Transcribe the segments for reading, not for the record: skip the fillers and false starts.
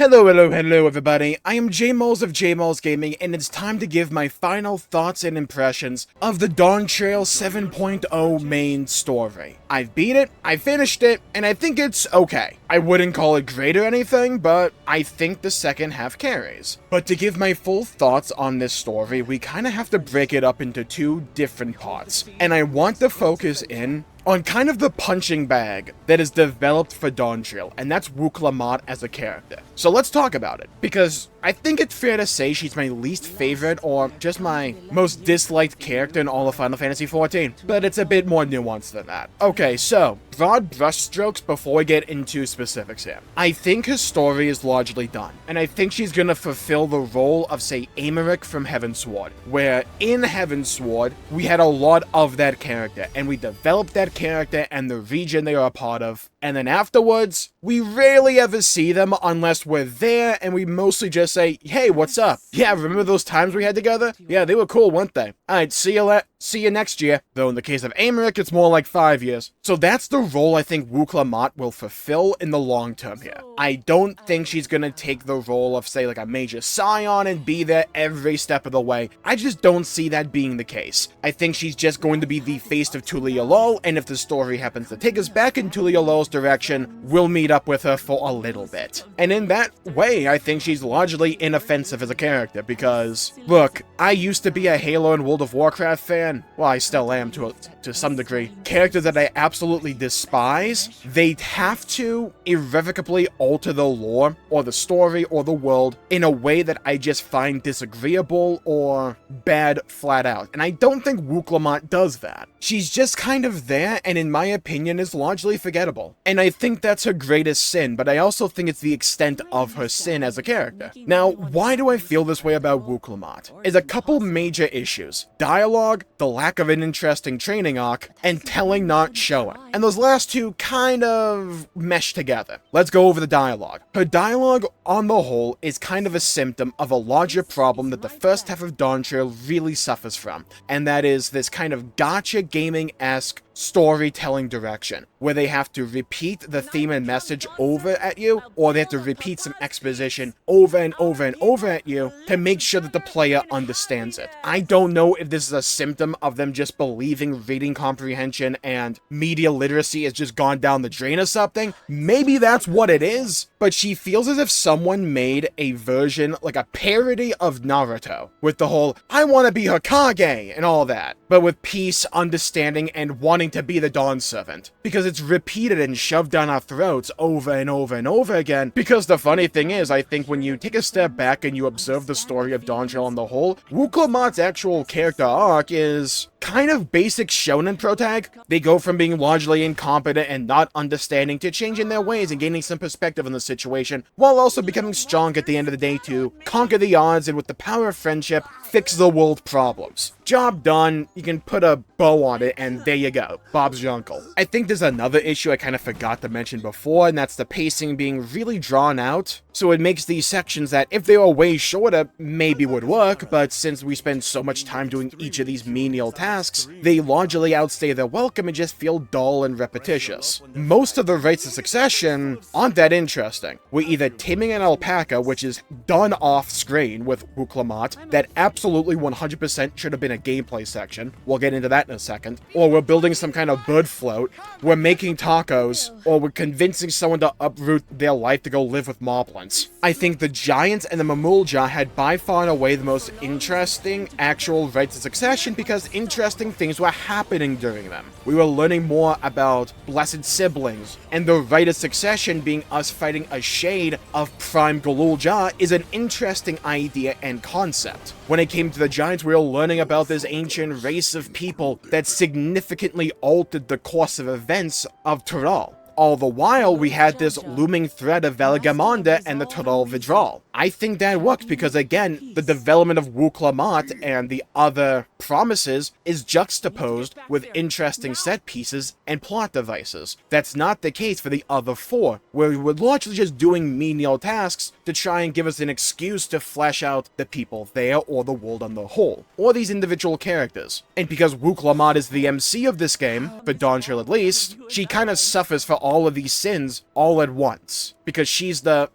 Hello everybody, I am Jmulls of Jmulls Gaming, and it's time to give my final thoughts and impressions of the Dawntrail 7.0 main story. I've beat it, I finished it, and I think it's okay. I wouldn't call it great or anything, but I think the second half carries. But to give my full thoughts on this story, we kinda have to break it up into two different parts, and I want to focus in on kind of the punching bag that is developed for Dawntrail, and that's Wuk Lamat as a character. So let's talk about it, because I think it's fair to say she's my least favorite or just my most disliked character in all of Final Fantasy XIV, but it's a bit more nuanced than that. Okay, so broad brushstrokes before we get into specifics here. I think her story is largely done, and I think she's gonna fulfill the role of, say, Americ from Heavensward, where in Heavensward, we had a lot of that character, and we developed that character and the region they are a part of, and then afterwards, we rarely ever see them unless we're there and we mostly just say, hey, what's up? Yeah, remember those times we had together? Yeah, they were cool, weren't they? Alright, see you next year. Though in the case of Americ, it's more like 5 years. So that's the role I think Wuk Lamat will fulfill in the long term here. I don't think she's gonna take the role of, say, like a major scion and be there every step of the way. I just don't see that being the case. I think she's just going to be the face of Tulialol, and if the story happens to take us back in Tulialol's direction, we'll meet up with her for a little bit. And in that way, I think she's largely inoffensive as a character, because, look, I used to be a Halo and World of Warcraft fan. Well, I still am to some degree. Characters that I absolutely despise, they have to irrevocably alter the lore, or the story, or the world in a way that I just find disagreeable or bad flat out. And I don't think Wuk Lamat does that. She's just kind of there, and in my opinion is largely forgettable. And I think that's her greatest sin, but I also think it's the extent of her sin as a character. Now, why do I feel this way about Wuk Lamat? Is a couple major issues. Dialogue, the lack of an interesting training arc, and telling not showing. And those last two kind of mesh together. Let's go over the dialogue. Her dialogue, on the whole, is kind of a symptom of a larger problem that the first half of Dawntrail really suffers from, and that is this kind of gacha gaming-esque storytelling direction, where they have to repeat the theme and message over at you, or they have to repeat some exposition over and over and over at you to make sure that the player understands it. I don't know if this is a symptom of them just believing reading comprehension and media literacy has just gone down the drain or something. Maybe that's what it is, but she feels as if someone made a version, like a parody of Naruto, with the whole, I want to be Hokage, and all that, but with peace, understanding, and wanting to be the Dawn Servant, because it's repeated and shoved down our throats over and over and over again. Because the funny thing is, I think when you take a step back and you observe the story of Dawntrail on the whole, Wuk Lamat's actual character arc is kind of basic shonen protag. They go from being largely incompetent and not understanding to changing their ways and gaining some perspective on the situation, while also becoming strong at the end of the day to conquer the odds and with the power of friendship, fix the world problems. Job done, you can put a bow on it, and there you go. Bob's your uncle. I think there's another issue I kind of forgot to mention before, and that's the pacing being really drawn out. So it makes these sections that, if they were way shorter, maybe would work, but since we spend so much time doing each of these menial tasks, they largely outstay their welcome and just feel dull and repetitious. Most of the rites of succession aren't that interesting. We're either taming an alpaca, which is done off-screen with Wuk Lamat, that absolutely 100% should have been a gameplay section, we'll get into that in a second, or we're building some kind of bird float, we're making tacos, or we're convincing someone to uproot their life to go live with moblins. I think the Giants and the Mamulja had by far and away the most interesting actual rites of succession, because interesting things were happening during them. We were learning more about blessed siblings, and the rite of succession being us fighting a shade of Prime Galulja is an interesting idea and concept. When it came to the Giants, we were learning about this ancient race of people that significantly altered the course of events of Tural. All the while, we had this looming threat of Velagamanda and the Tural Vidral. I think that works because, again, the development of Wuk Lamat and the other promises is juxtaposed with interesting set pieces and plot devices. That's not the case for the other four, where we were largely just doing menial tasks to try and give us an excuse to flesh out the people there or the world on the whole, or these individual characters. And because Wuk Lamat is the MC of this game, for Dawntrail at least, she kind of suffers for all of these sins all at once. because she's the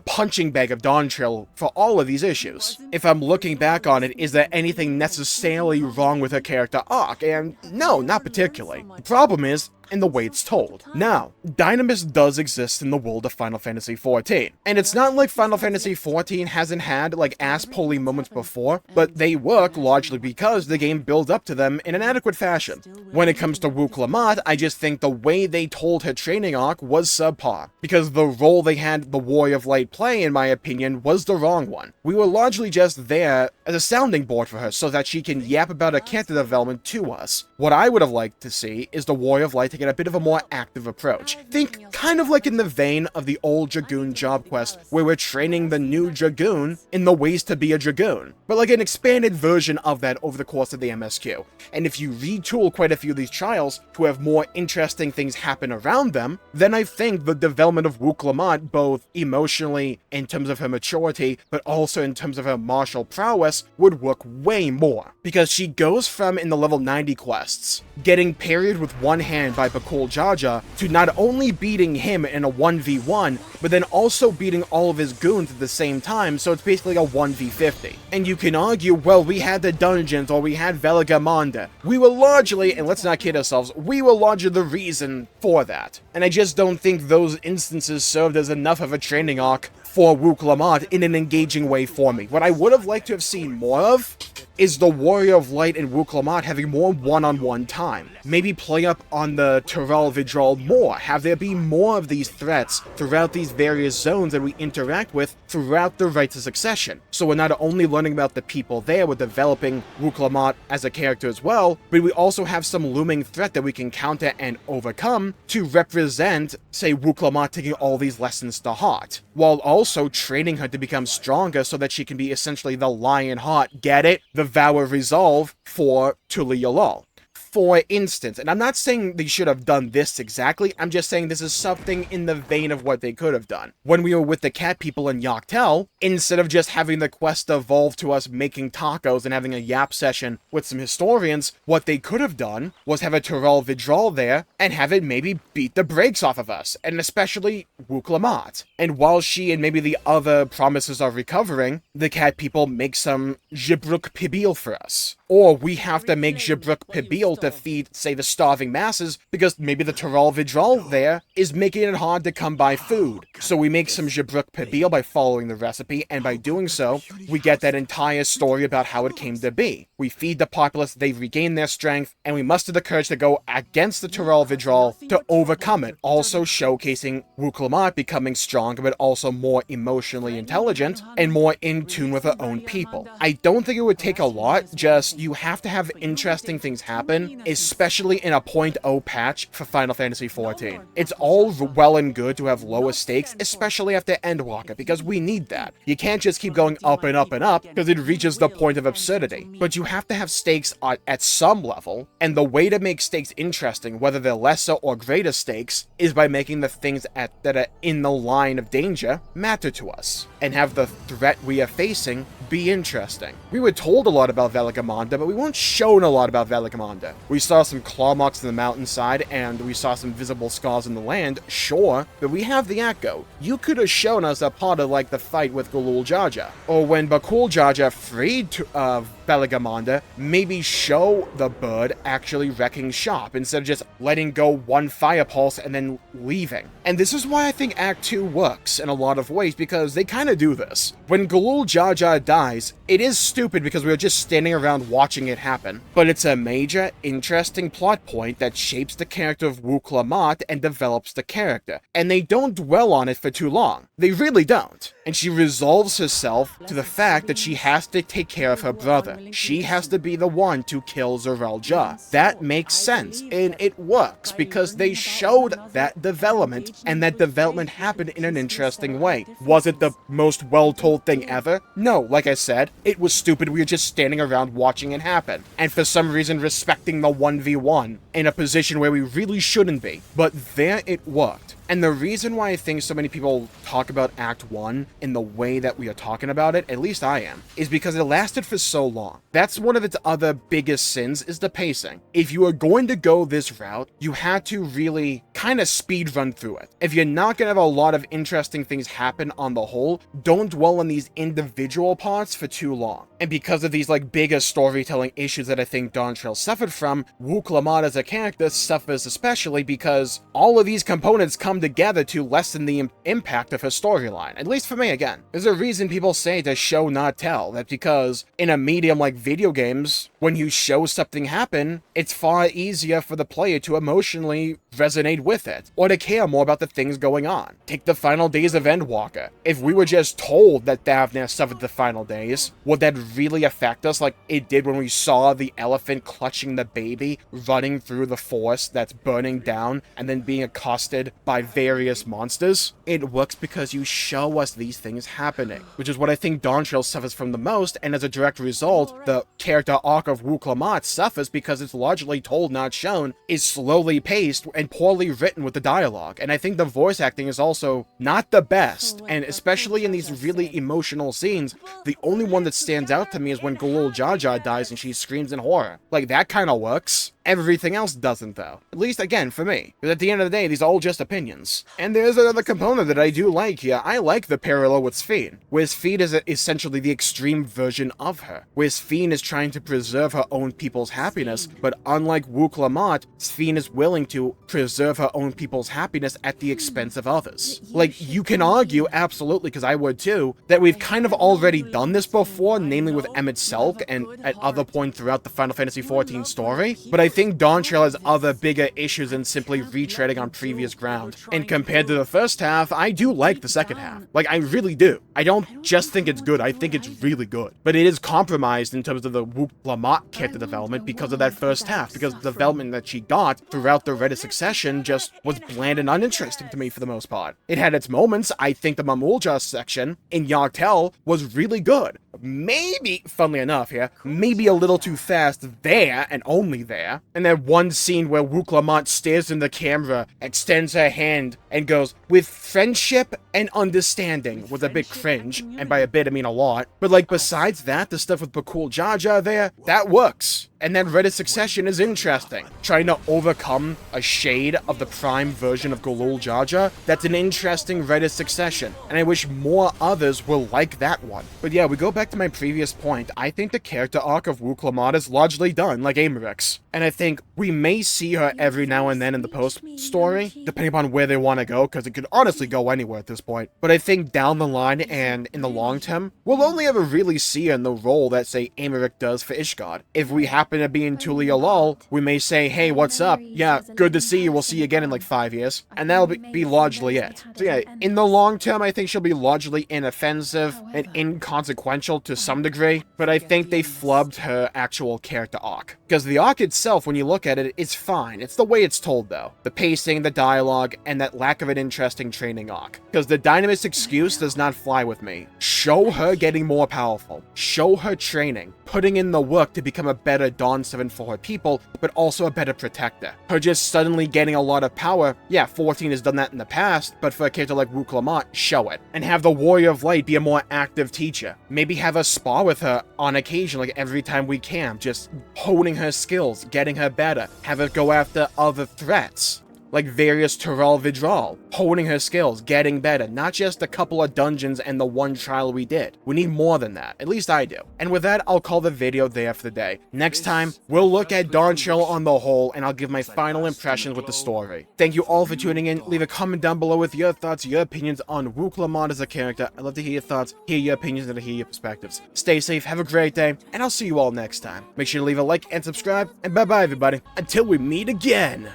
punching bag of Dawntrail for all of these issues. If I'm looking back on it, is there anything necessarily wrong with her character arc? And no, not particularly. The problem is in the way it's told. Now, Dynamis does exist in the world of Final Fantasy XIV, and it's not like Final Fantasy XIV hasn't had like ass-pulling moments before, but they work largely because the game builds up to them in an adequate fashion. When it comes to Wuk Lamat, I just think the way they told her training arc was subpar, because the role they had the Warrior of Light play, in my opinion, was the wrong one. We were largely just there as a sounding board for her so that she can yap about her character development to us. What I would have liked to see is the Warrior of Light taking a bit of a more active approach. Think kind of like in the vein of the old Dragoon job quest, where we're training the new Dragoon in the ways to be a Dragoon, but like an expanded version of that over the course of the MSQ. And if you retool quite a few of these trials to have more interesting things happen around them, then I think the development of Wuk Lamat, both emotionally in terms of her maturity, but also in terms of her martial prowess, would work way more. Because she goes from, in the level 90 quests, getting parried with one hand by Bakul Jaja, to not only beating him in a 1v1, but then also beating all of his goons at the same time, so it's basically a 1v50. And you can argue, well, we had the dungeons, or we had Velagamanda. We were largely, and let's not kid ourselves, we were largely the reason for that. And I just don't think those instances served as enough of a training arc for Wuk Lamat in an engaging way for me. What I would have liked to have seen more of is the Warrior of Light and Wuk Lamat having more one-on-one time. Maybe play up on the Terral Vidral more, have there be more of these threats throughout these various zones that we interact with throughout the Rites of Succession. So we're not only learning about the people there, we're developing Wuk Lamat as a character as well, but we also have some looming threat that we can counter and overcome to represent, say, Wuk Lamat taking all these lessons to heart, while also training her to become stronger so that she can be essentially the Lionheart, get it? The vow of resolve for Tulialal. For instance, and I'm not saying they should have done this exactly, I'm just saying this is something in the vein of what they could have done. When we were with the cat people in Yoctel, instead of just having the quest evolve to us making tacos and having a yap session with some historians, what they could have done was have a Terral Vidral there and have it maybe beat the brakes off of us, and especially Wuk Lamat. And while she and maybe the other promises are recovering, the cat people make some Jibruk Pibil for us. Or we have to make Jibruk Pibil to feed, say, the starving masses, because maybe the Terral Vidral there is making it hard to come by food. So we make some Jibruk Pibil by following the recipe, and by doing so, we get that entire story about how it came to be. We feed the populace, they regain their strength, and we muster the courage to go against the Terral Vidral to overcome it, also showcasing Wuk Lamat becoming stronger, but also more emotionally intelligent, and more in tune with her own people. I don't think it would take a lot, just you have to have interesting things happen, especially in a 0.0 patch for Final Fantasy XIV. It's all well and good to have lower stakes, especially after Endwalker, because we need that. You can't just keep going up and up and up, because it reaches the point of absurdity. But you have to have stakes at some level, and the way to make stakes interesting, whether they're lesser or greater stakes, is by making the things that are in the line of danger matter to us, and have the threat we are facing be interesting. We were told a lot about Velagamanda, but we weren't shown a lot about Velagamanda. We saw some claw marks in the mountainside, and we saw some visible scars in the land, sure, but we have the Echo. You could have shown us a part of, like, the fight with Galul Jaja, or when Bakul Jaja freed Velagamanda, maybe show the bird actually wrecking shop, instead of just letting go one fire pulse and then leaving. And this is why I think Act 2 works in a lot of ways, because they kind of do this. When Galul Jaja dies, it is stupid because we were just standing around watching it happen, but it's a major, interesting plot point that shapes the character of Wuk Lamat and develops the character, and they don't dwell on it for too long. They really don't. And she resolves herself to the fact that she has to take care of her brother. She has to be the one to kill Zerelja. That makes sense, and it works, because they showed that development, and that development happened in an interesting way. Was it the most well-told thing ever? No, like I said, it was stupid. We were just standing around watching it happen, and for some reason respecting the 1v1 in a position where we really shouldn't be. But there it worked. And the reason why I think so many people talk about Act 1 in the way that we are talking about it, at least I am, is because it lasted for so long. That's one of its other biggest sins, is the pacing. If you are going to go this route, you had to really kind of speed run through it. If you're not going to have a lot of interesting things happen on the whole, don't dwell on these individual parts for too long. And because of these like bigger storytelling issues that I think Dawntrail suffered from, Wuk Lamat as a character suffers especially because all of these components come together to lessen the impact of her storyline. At least for me, again. There's a reason people say to show not tell. That's because in a medium like video games, when you show something happen, it's far easier for the player to emotionally resonate with it, or to care more about the things going on. Take the final days of Endwalker. If we were just told that Davner suffered the final days, would that really affect us like it did when we saw the elephant clutching the baby, running through the forest that's burning down, and then being accosted by various monsters? It works because you show us these things happening, which is what I think Dawntrail suffers from the most, and as a direct result, the character arc of Wuk Lamat suffers because it's largely told, not shown, is slowly paced and poorly written with the dialogue. And I think the voice acting is also not the best, and especially in these really emotional scenes, the only one that stands out to me is when Gulul Jaja dies and she screams in horror. Like, that kind of works. Everything else doesn't, though. At least, again, for me. Because at the end of the day, these are all just opinions. And there's another component that I do like here. I like the parallel with Sphene, where Sphene is essentially the extreme version of her, where Sphene is trying to preserve her own people's happiness, but unlike Wuk Lamat, Sphene is willing to preserve her own people's happiness at the expense of others. Like, you can argue, absolutely, because I would too, that we've kind of already done this before, namely with Emmett Selk and at other points throughout the Final Fantasy XIV story, but I think Dawntrail has other bigger issues than simply retreading on previous ground. And compared to the first half, I do like the second half. Like, I really do. I don't just think it's good, I think it's really good. But it is compromised in terms of the Wuk Lamat character development because of that first half, because the development that she got throughout the Red Succession just was bland and uninteresting to me for the most part. It had its moments. I think the Mamulja section in Yogg-Tell was really good. Maybe, funnily enough here, maybe a little too fast there, and only there. And then one scene where Wuk Lamat stares in the camera, extends her hand, and goes, "With friendship and understanding," was a bit cringe, and by a bit I mean a lot. But like, besides that, the stuff with Bakul Jaja there, that works. And then Red Succession is interesting. Trying to overcome a shade of the prime version of Gulul Jaja, that's an interesting Red Succession, and I wish more others will like that one. But yeah, we go back to my previous point. I think the character arc of Wuk Lamat is largely done, like Amerik's. And I think we may see her every now and then in the post-story, depending upon where they want to go, because it could honestly go anywhere at this point. But I think down the line and in the long term, we'll only ever really see her in the role that, say, Amerik does for Ishgard. If we happen to be in Tulia Lul, we may say, "Hey, what's up? Yeah, good to see you. We'll see you again in like 5 years." And that'll be largely it. So yeah, in the long term, I think she'll be largely inoffensive and inconsequential to some degree, but I think they flubbed her actual character arc. Because the arc itself, when you look at it, it's fine. It's the way it's told, though. The pacing, the dialogue, and that lack of an interesting training arc. Because the Dynamis excuse does not fly with me. Show her getting more powerful. Show her training. Putting in the work to become a better Dawn 7 for her people, but also a better protector. Her just suddenly getting a lot of power, yeah, 14 has done that in the past, but for a character like Wuk Lamat, show it. And have the Warrior of Light be a more active teacher. Maybe have us spar with her on occasion, like every time we can, just honing her skills, getting her better. Have her go after other threats, like various Tural Vidral, honing her skills, getting better, not just a couple of dungeons and the one trial we did. We need more than that, at least I do. And with that, I'll call the video there for the day. Next time, we'll look at Dawntrail on the whole, and I'll give my final impressions with the story. Thank you all for tuning in. Leave a comment down below with your thoughts, your opinions on Wuk Lamat as a character. I'd love to hear your thoughts, hear your opinions, and to hear your perspectives. Stay safe, have a great day, and I'll see you all next time. Make sure to leave a like and subscribe, and bye-bye everybody, until we meet again!